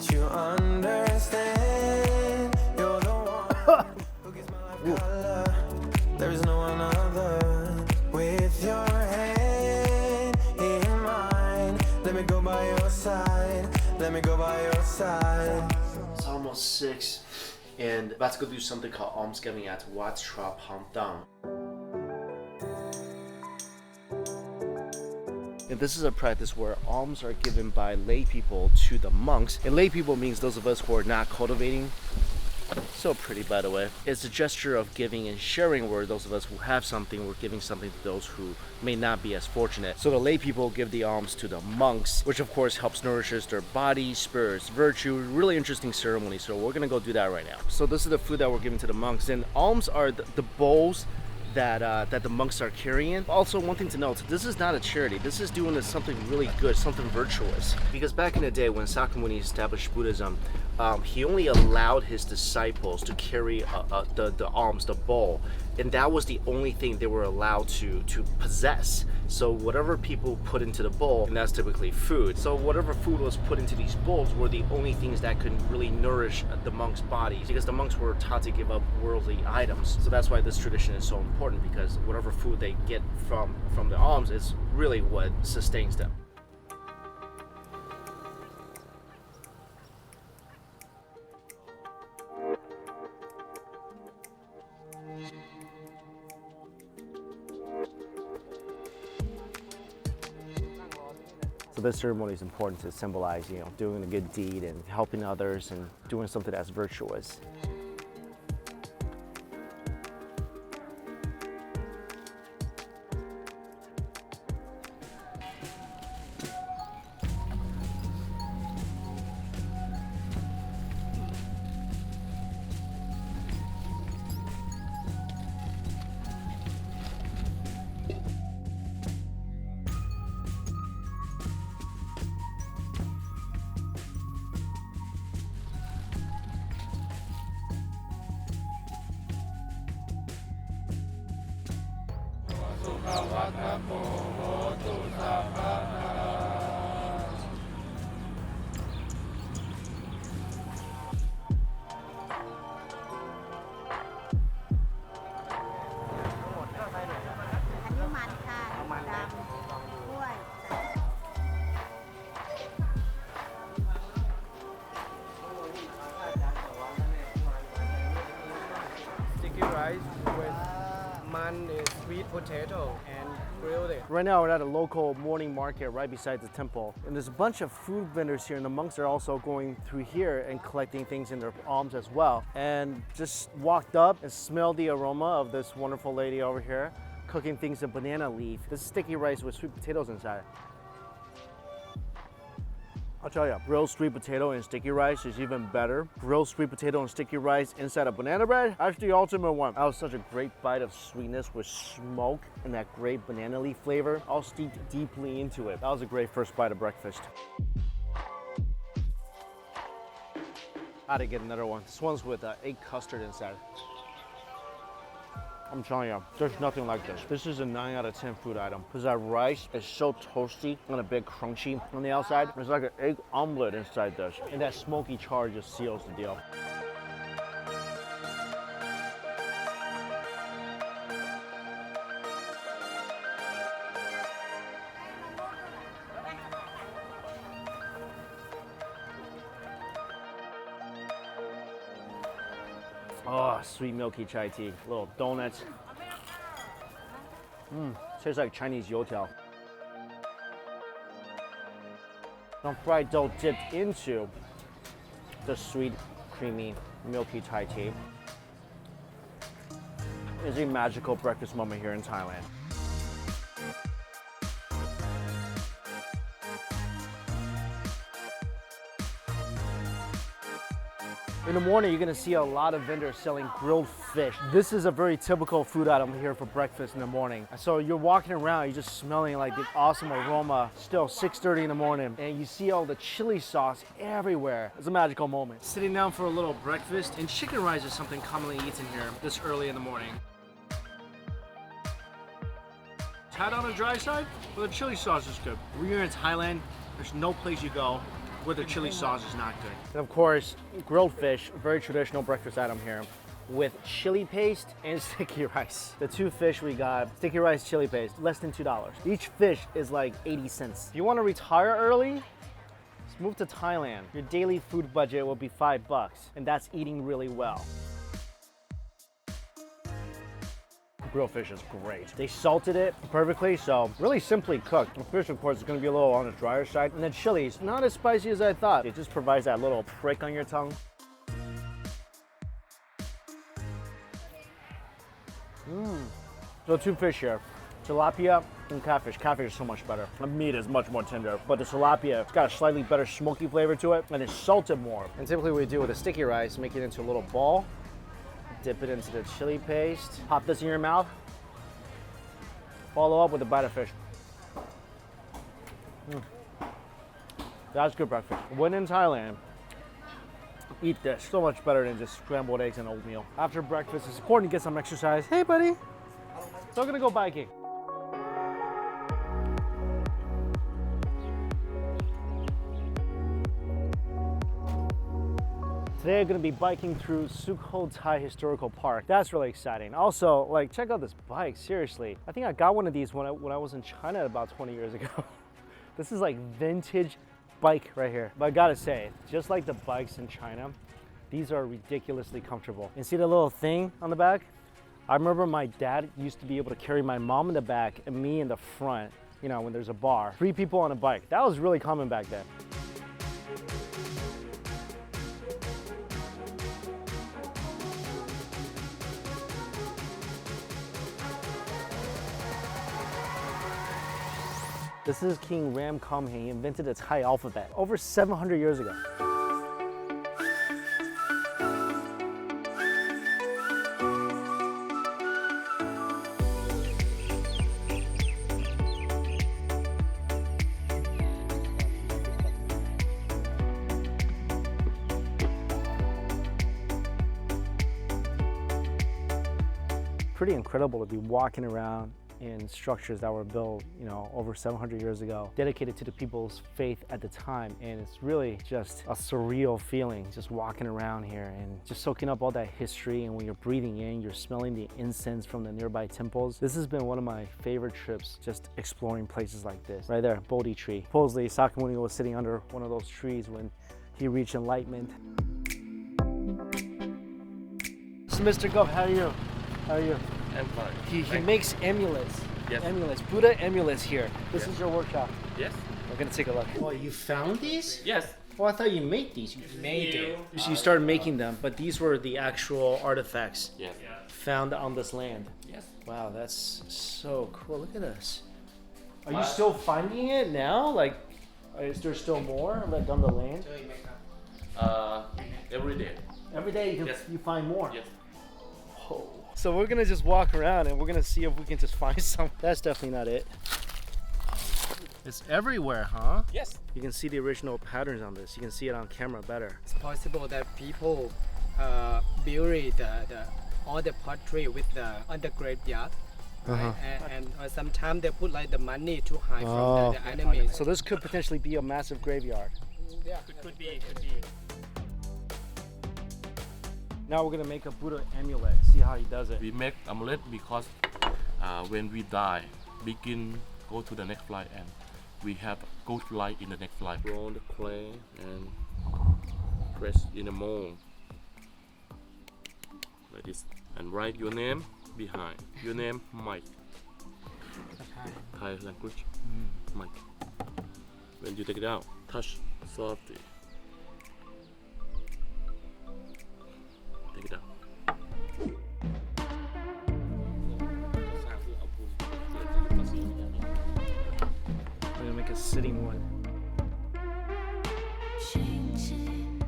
that you understand. You're the one who gives my life color. There is no one other. With your hand in mine, let me go by your side. Let me go by your side. It's almost 6, and about to go do something called almsgiving at Wat Tra Pamdang. And this is a practice where alms are given by lay people to the monks. And lay people means those of us who are not cultivating. So pretty, by the way. It's a gesture of giving and sharing, where those of us who have something, we're giving something to those who may not be as fortunate. So the lay people give the alms to the monks, which of course helps nourishes their body, spirits, virtue. Really interesting ceremony. So we're gonna go do that right now. So this is the food that we're giving to the monks, and alms are the bowls that the monks are carrying. Also, one thing to note, this is not a charity. This is doing something really good, something virtuous. Because back in the day when Sakyamuni established Buddhism, he only allowed his disciples to carry the alms, the bowl, and that was the only thing they were allowed to possess. So whatever people put into the bowl, and that's typically food. So whatever food was put into these bowls were the only things that could really nourish the monks' bodies, because the monks were taught to give up worldly items. So that's why this tradition is so important, because whatever food they get from the alms is really what sustains them. So this ceremony is important to symbolize, doing a good deed and helping others and doing something that's virtuous. Sticky rice with sweet potato and grilled it. Right now we're at a local morning market right beside the temple, and there's a bunch of food vendors here, and the monks are also going through here and collecting things in their alms as well. And just walked up and smelled the aroma of this wonderful lady over here cooking things in banana leaf. This is sticky rice with sweet potatoes inside. I'll tell you, grilled sweet potato and sticky rice is even better. Grilled sweet potato and sticky rice inside a banana bread, that's the ultimate one. That was such a great bite of sweetness with smoke and that great banana leaf flavor, all steeped deeply into it. That was a great first bite of breakfast. I had to get another one. This one's with egg custard inside. I'm telling you, there's nothing like this. This is a 9 out of 10 food item, because that rice is so toasty and a bit crunchy on the outside. There's like an egg omelet inside this, and that smoky char just seals the deal. Oh, sweet milky chai tea. Little donuts. Tastes like Chinese youtiao. Some fried dough dipped into the sweet, creamy, milky Thai tea. It's a magical breakfast moment here in Thailand. In the morning, you're gonna see a lot of vendors selling grilled fish. This is a very typical food item here for breakfast in the morning. So you're walking around, you're just smelling like the awesome aroma. Still 6:30 in the morning, and you see all the chili sauce everywhere. It's a magical moment. Sitting down for a little breakfast, and chicken rice is something commonly eaten here this early in the morning. Tad on the dry side, but the chili sauce is good. We're here in Thailand. There's no place you go with the chili sauce is not good. And of course, grilled fish, very traditional breakfast item here, with chili paste and sticky rice. The two fish we got, sticky rice, chili paste, less than $2. Each fish is like 80 cents. If you want to retire early, just move to Thailand. Your daily food budget will be $5, and that's eating really well. Grilled fish is great. They salted it perfectly, so really simply cooked. The fish, of course, is gonna be a little on the drier side. And the chili's not as spicy as I thought. It just provides that little prick on your tongue. So two fish here, tilapia and catfish. Catfish is so much better. The meat is much more tender, but the tilapia, it's got a slightly better smoky flavor to it, and it's salted more. And typically what we do with the sticky rice, make it into a little ball, dip it into the chili paste, pop this in your mouth, follow up with a bite of fish. That's good breakfast. When in Thailand, eat this. So much better than just scrambled eggs and oatmeal. After breakfast, it's important to get some exercise. Hey, buddy. So we're gonna go biking. Today I'm gonna be biking through Sukhothai Historical Park. That's really exciting. Also, like, check out this bike, seriously. I think I got one of these when I was in China about 20 years ago. This is like vintage bike right here. But I gotta say, just like the bikes in China, these are ridiculously comfortable. And see the little thing on the back? I remember my dad used to be able to carry my mom in the back and me in the front, you know, when there's a bar. 3 people on a bike. That was really common back then. This is King Ram Kam. He invented the Thai alphabet over 700 years ago. Pretty incredible to be walking around in structures that were built, you know, over 700 years ago, dedicated to the people's faith at the time. And it's really just a surreal feeling, just walking around here and just soaking up all that history. And when you're breathing in, you're smelling the incense from the nearby temples. This has been one of my favorite trips, just exploring places like this. Right there, Bodhi tree. Supposedly, Sakyamuni was sitting under one of those trees when he reached enlightenment. So Mr. Gov, how are you? How are you? I'm fine. He makes amulets. Yes. Amulets. Buddha amulets here. This is your workshop. Yes. We're gonna take a look. Oh, you found these? Yes. Oh, I thought you made these. You made it. So you started making them, but these were the actual artifacts Yes. found on this land. Yes. Wow, that's so cool. Look at this. Are you still finding it now? Like, is there still more like on the land? Every day. Every day Yes. you find more. Yes. Oh. So we're gonna just walk around and we're gonna see if we can just find some. That's definitely not it. It's everywhere, huh? Yes. You can see the original patterns on this. You can see it on camera better. It's possible that people bury all the pottery with on the graveyard. Right? And sometimes they put like the money to hide from the enemies. So this could potentially be a massive graveyard. Yeah. Could be. Now we're gonna make a Buddha amulet. See how he does it. We make amulet because when we die, go to the next flight and we have ghost light in the next flight. Roll the clay and press in the mold like this, and write your name behind. Your name, Mike. Thai language, Mike. When you take it out, touch softly. Take it out. We're gonna make a sitting one. Changing.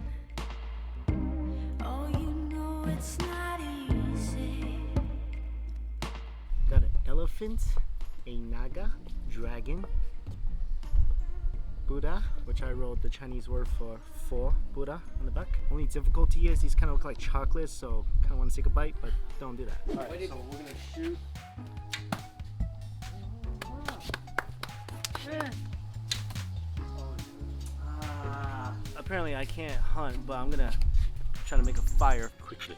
Oh, you know it's not easy. Got an elephant, a naga, dragon, Buddha, which I wrote the Chinese word for Buddha on the back. Only difficulty is these kind of look like chocolates, so kind of want to take a bite, but don't do that. All right, so we're gonna shoot. Ah, Apparently I can't hunt, but I'm gonna try to make a fire quickly.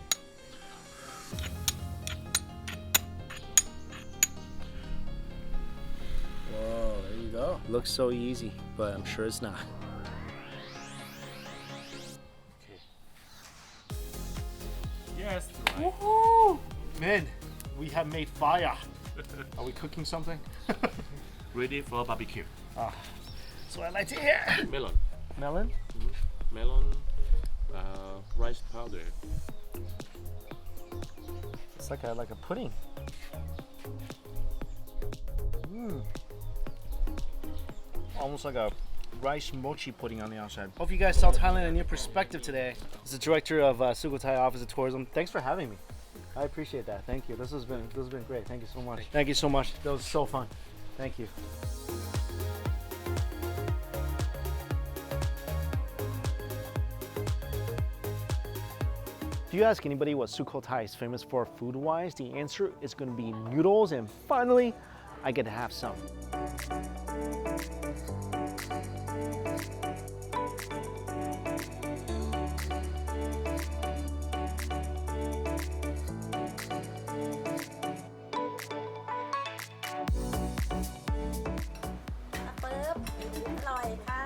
Whoa, there you go. Looks so easy, but I'm sure it's not. Okay. Yes. Woohoo! Man, we have made fire. Are we cooking something? Ready for barbecue. So I like to hear. Melon. Melon? Melon. Rice powder. It's like a pudding. Almost like a rice mochi pudding on the outside. Hope you guys saw Thailand in a new perspective today. As the director of Sukhothai Office of Tourism, thanks for having me. I appreciate that. Thank you. This has been great. Thank you so much. Thank you so much. That was so fun. Thank you. If you ask anybody what Sukhothai is famous for food-wise, the answer is going to be noodles, and finally, I get to have some. Perp อร่อยค่ะ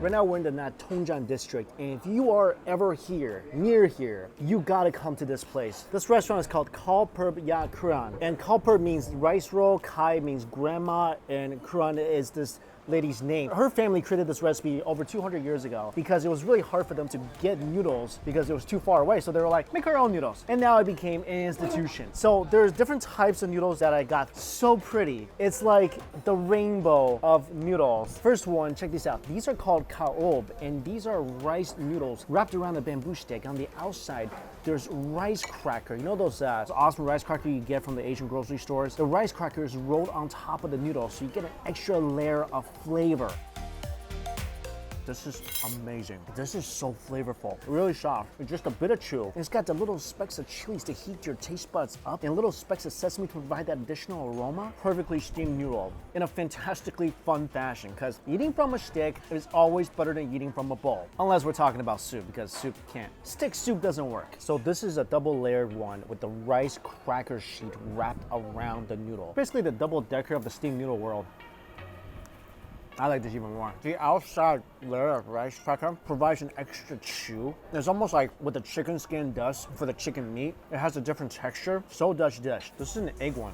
Right now we're in the Natongjan district, and if you are ever here, near here, you gotta come to this place. This restaurant is called Khao Perp Ya Krieng, and Khao Perp means rice roll, Kai means grandma, and Krieng is this lady's name. Her family created this recipe over 200 years ago because it was really hard for them to get noodles because it was too far away. So they were like, make our own noodles. And now it became an institution. So there's different types of noodles that I got. So pretty. It's like the rainbow of noodles. First one, check this out. These are called Khao, and these are rice noodles wrapped around a bamboo stick. On the outside, there's rice cracker. You know those awesome rice cracker you get from the Asian grocery stores? The rice cracker is rolled on top of the noodles, so you get an extra layer of flavor. This is amazing. This is so flavorful. Really soft. With just a bit of chew. It's got the little specks of chilies to heat your taste buds up, and little specks of sesame to provide that additional aroma. Perfectly steamed noodle in a fantastically fun fashion, because eating from a stick is always better than eating from a bowl. Unless we're talking about soup, because soup can't. Stick soup doesn't work. So this is a double layered one with the rice cracker sheet wrapped around the noodle. Basically the double decker of the steamed noodle world. I like this even more. The outside layer of rice cracker provides an extra chew. It's almost like what the chicken skin does for the chicken meat. It has a different texture. So does this. This is an egg one.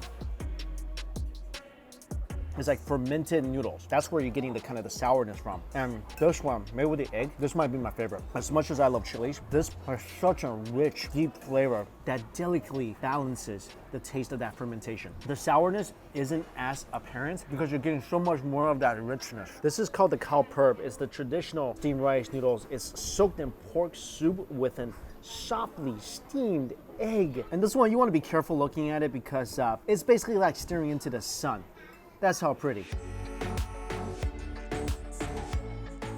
It's like fermented noodles. That's where you're getting the kind of the sourness from. And this one, made with the egg, this might be my favorite. As much as I love chilies, this has such a rich, deep flavor that delicately balances the taste of that fermentation. The sourness isn't as apparent because you're getting so much more of that richness. This is called the Khao Perp. It's the traditional steamed rice noodles. It's soaked in pork soup with an softly steamed egg. And this one, you want to be careful looking at it because it's basically like staring into the sun. That's how pretty.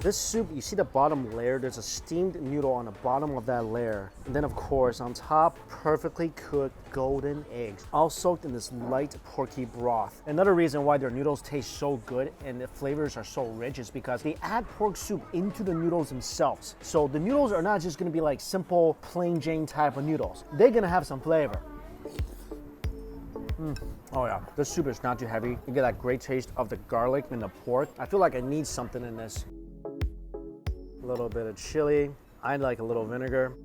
This soup, you see the bottom layer, there's a steamed noodle on the bottom of that layer. And then of course, on top, perfectly cooked golden eggs, all soaked in this light porky broth. Another reason why their noodles taste so good and the flavors are so rich is because they add pork soup into the noodles themselves. So the noodles are not just gonna be like simple, plain Jane type of noodles. They're gonna have some flavor. Oh yeah, this soup is not too heavy. You get that great taste of the garlic and the pork. I feel like I need something in this. A little bit of chili. I like a little vinegar.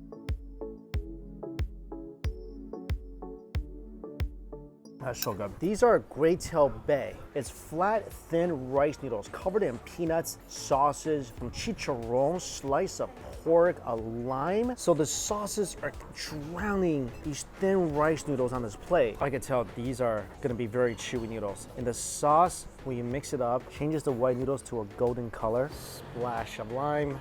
That's so good. These are Great Tail Bay. It's flat, thin rice noodles covered in peanuts, sauces, some chicharron, slice of pork, a lime. So the sauces are drowning these thin rice noodles on this plate. I can tell these are gonna be very chewy noodles. And the sauce, when you mix it up, changes the white noodles to a golden color. Splash of lime.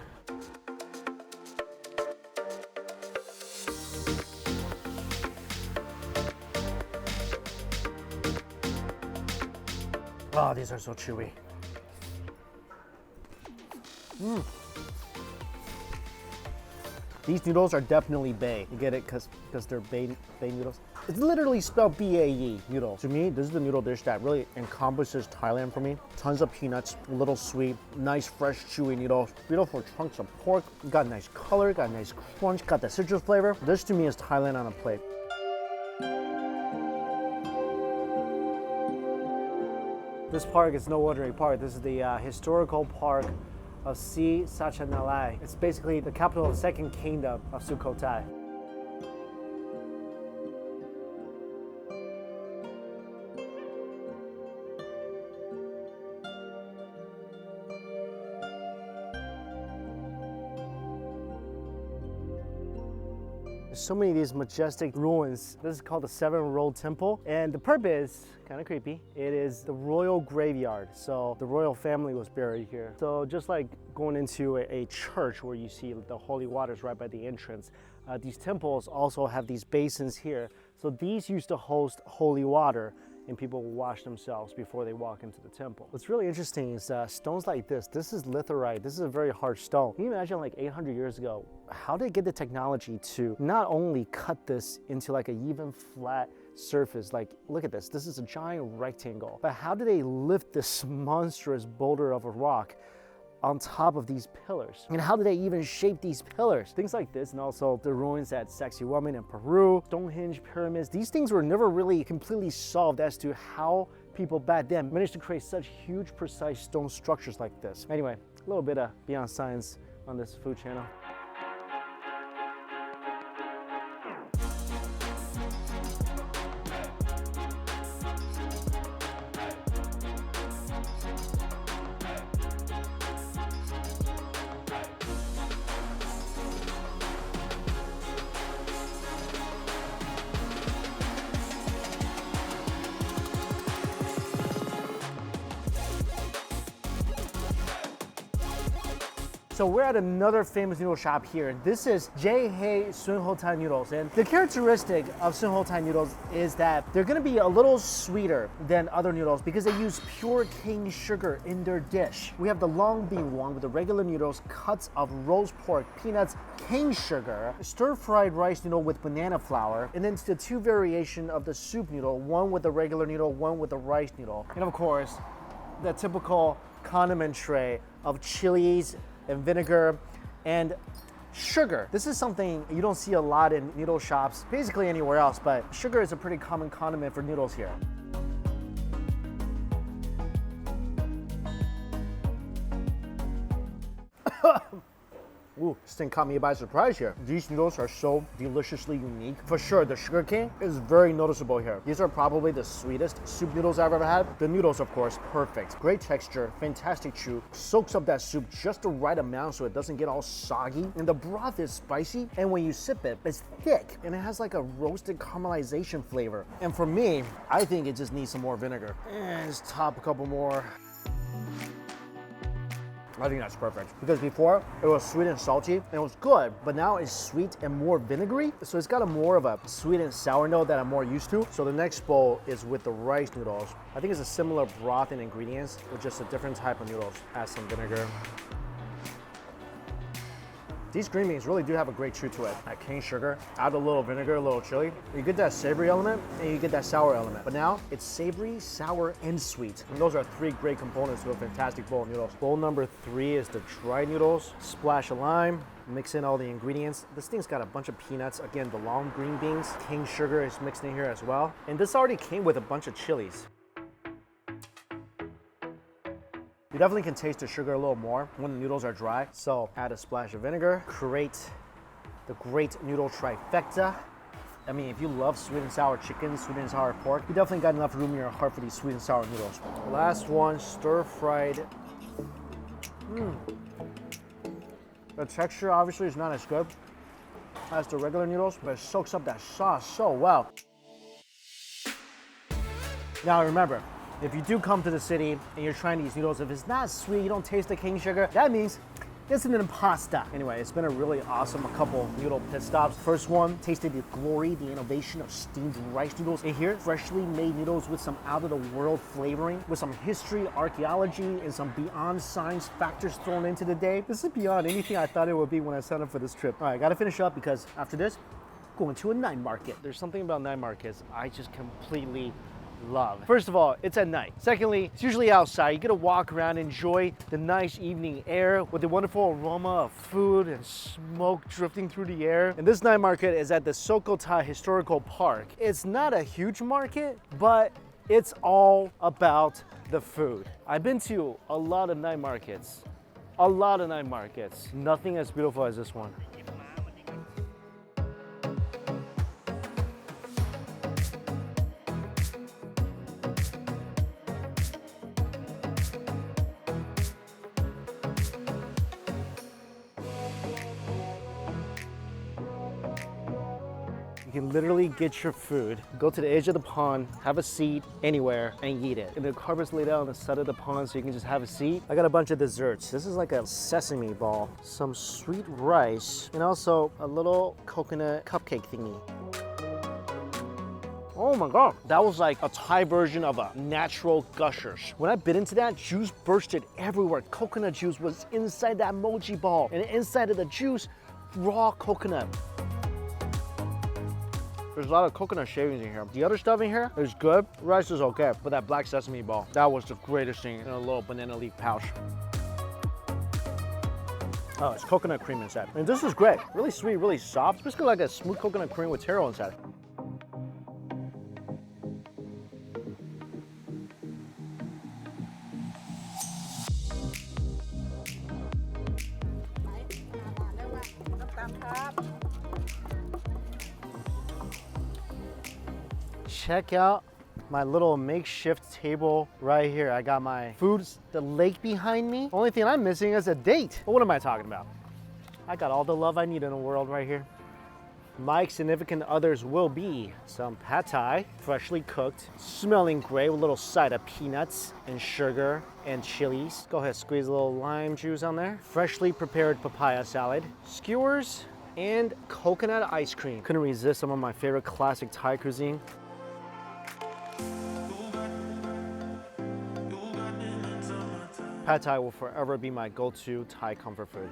Oh, these are so chewy. These noodles are definitely bay. You get it because they're bay noodles. It's literally spelled B-A-E, noodle. To me, this is the noodle dish that really encompasses Thailand for me. Tons of peanuts, a little sweet, nice, fresh, chewy noodles, beautiful chunks of pork, got nice color, got nice crunch, got that citrus flavor. This to me is Thailand on a plate. This park is no ordinary park. This is the historical park of Satchanalai. It's basically the capital of the second kingdom of Sukhothai. There's so many of these majestic ruins. This is called the Seven-Road Temple. And the Perp is kind of creepy. It is the royal graveyard. So the royal family was buried here. So just like going into a church where you see the holy waters right by the entrance, these temples also have these basins here. So these used to host holy water, and people will wash themselves before they walk into the temple. What's really interesting is stones like this. This is litherite. This is a very hard stone. Can you imagine like 800 years ago, how did they get the technology to not only cut this into like an even flat surface? Like, look at this. This is a giant rectangle. But how do they lift this monstrous boulder of a rock on top of these pillars? And how do they even shape these pillars? Things like this, and also the ruins at Sacsayhuaman in Peru, Stonehenge pyramids. These things were never really completely solved as to how people back then managed to create such huge, precise stone structures like this. Anyway, a little bit of Beyond Science on this food channel. So we're at another famous noodle shop here. This is Sukhothai Noodles. And the characteristic of Sukhothai noodles is that they're gonna be a little sweeter than other noodles because they use pure cane sugar in their dish. We have the long bean one with the regular noodles, cuts of roast pork, peanuts, cane sugar, stir-fried rice noodle with banana flour, and then the two variation of the soup noodle, one with the regular noodle, one with the rice noodle. And of course, the typical condiment tray of chilies and vinegar and sugar. This is something you don't see a lot in noodle shops, basically anywhere else, but sugar is a pretty common condiment for noodles here. Ooh, this thing caught me by surprise here. These noodles are so deliciously unique. For sure, the sugar cane is very noticeable here. These are probably the sweetest soup noodles I've ever had. The noodles, of course, perfect. Great texture, fantastic chew. Soaks up that soup just the right amount so it doesn't get all soggy. And the broth is spicy, and when you sip it, it's thick, and it has like a roasted caramelization flavor. And for me, I think it just needs some more vinegar. And just top a couple more. I think that's perfect. Because before, it was sweet and salty, and it was good, but now it's sweet and more vinegary. So it's got a more of a sweet and sour note that I'm more used to. So the next bowl is with the rice noodles. I think it's a similar broth and ingredients, with just a different type of noodles. Add some vinegar. These green beans really do have a great chew to it. That cane sugar, add a little vinegar, a little chili. You get that savory element and you get that sour element. But now it's savory, sour, and sweet. And those are three great components to a fantastic bowl of noodles. Bowl number 3 is the dry noodles. Splash of lime, mix in all the ingredients. This thing's got a bunch of peanuts. Again, the long green beans. Cane sugar is mixed in here as well. And this already came with a bunch of chilies. You definitely can taste the sugar a little more when the noodles are dry. So add a splash of vinegar, create the great noodle trifecta. I mean, if you love sweet and sour chicken, sweet and sour pork, you definitely got enough room in your heart for these sweet and sour noodles. Last one, stir-fried. The texture obviously is not as good as the regular noodles, but it soaks up that sauce so well. Now remember, if you do come to the city and you're trying these noodles, if it's not sweet, you don't taste the cane sugar, that means it's an impasta. Anyway, it's been a really awesome couple noodle pit stops. First one, tasted the glory, the innovation of steamed rice noodles. And here, freshly made noodles with some out-of-the-world flavoring, with some history, archaeology, and some beyond science factors thrown into the day. This is beyond anything I thought it would be when I signed up for this trip. All right, gotta finish up because after this, going to a night market. There's something about night markets I just completely love. First of all, it's at night. Secondly, it's usually outside. You get to walk around, enjoy the nice evening air with the wonderful aroma of food and smoke drifting through the air. And this night market is at the Sukhothai Historical Park. It's not a huge market, but it's all about the food. I've been to a lot of night markets. A lot of night markets. Nothing as beautiful as this one. You can literally get your food, go to the edge of the pond, have a seat anywhere, and eat it. And the carpet's laid out on the side of the pond so you can just have a seat. I got a bunch of desserts. This is like a sesame ball, some sweet rice, and also a little coconut cupcake thingy. Oh my God, that was like a Thai version of a natural Gushers. When I bit into that, juice bursted everywhere. Coconut juice was inside that mochi ball, and inside of the juice, raw coconut. There's a lot of coconut shavings in here. The other stuff in here is good. Rice is okay, but that black sesame ball, that was the greatest thing in a little banana leaf pouch. Oh, it's coconut cream inside. And this is great. Really sweet, really soft. It's basically like a smooth coconut cream with taro inside. Check out my little makeshift table right here. I got my foods, the lake behind me. Only thing I'm missing is a date. But what am I talking about? I got all the love I need in the world right here. My significant others will be some pad thai, freshly cooked, smelling great with a little side of peanuts and sugar and chilies. Go ahead, squeeze a little lime juice on there. Freshly prepared papaya salad, skewers, and coconut ice cream. Couldn't resist some of my favorite classic Thai cuisine. Pad Thai will forever be my go-to Thai comfort food.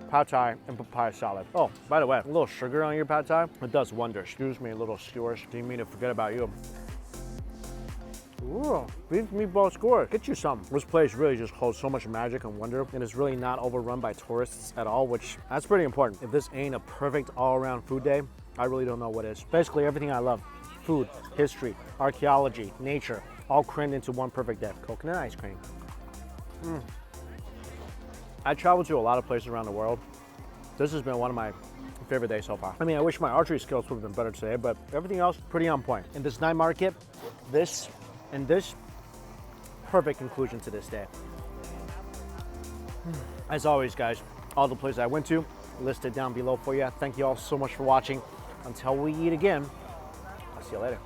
Pad Thai and papaya salad. Oh, by the way, a little sugar on your Pad Thai, it does wonders. Excuse me, little skewers. Didn't mean to forget about you. Ooh, beef meatball skewers. Get you some. This place really just holds so much magic and wonder, and is really not overrun by tourists at all, which that's pretty important. If this ain't a perfect all-around food day, I really don't know what is. Basically everything I love. Food, history, archaeology, nature, all crammed into one perfect day. Coconut ice cream. I traveled to a lot of places around the world. This has been one of my favorite days so far. I mean, I wish my archery skills would have been better today, but everything else pretty on point. In this night market, this, perfect conclusion to this day. As always, guys, all the places I went to, listed down below for you. Thank you all so much for watching. Until we eat again, I'll see you later.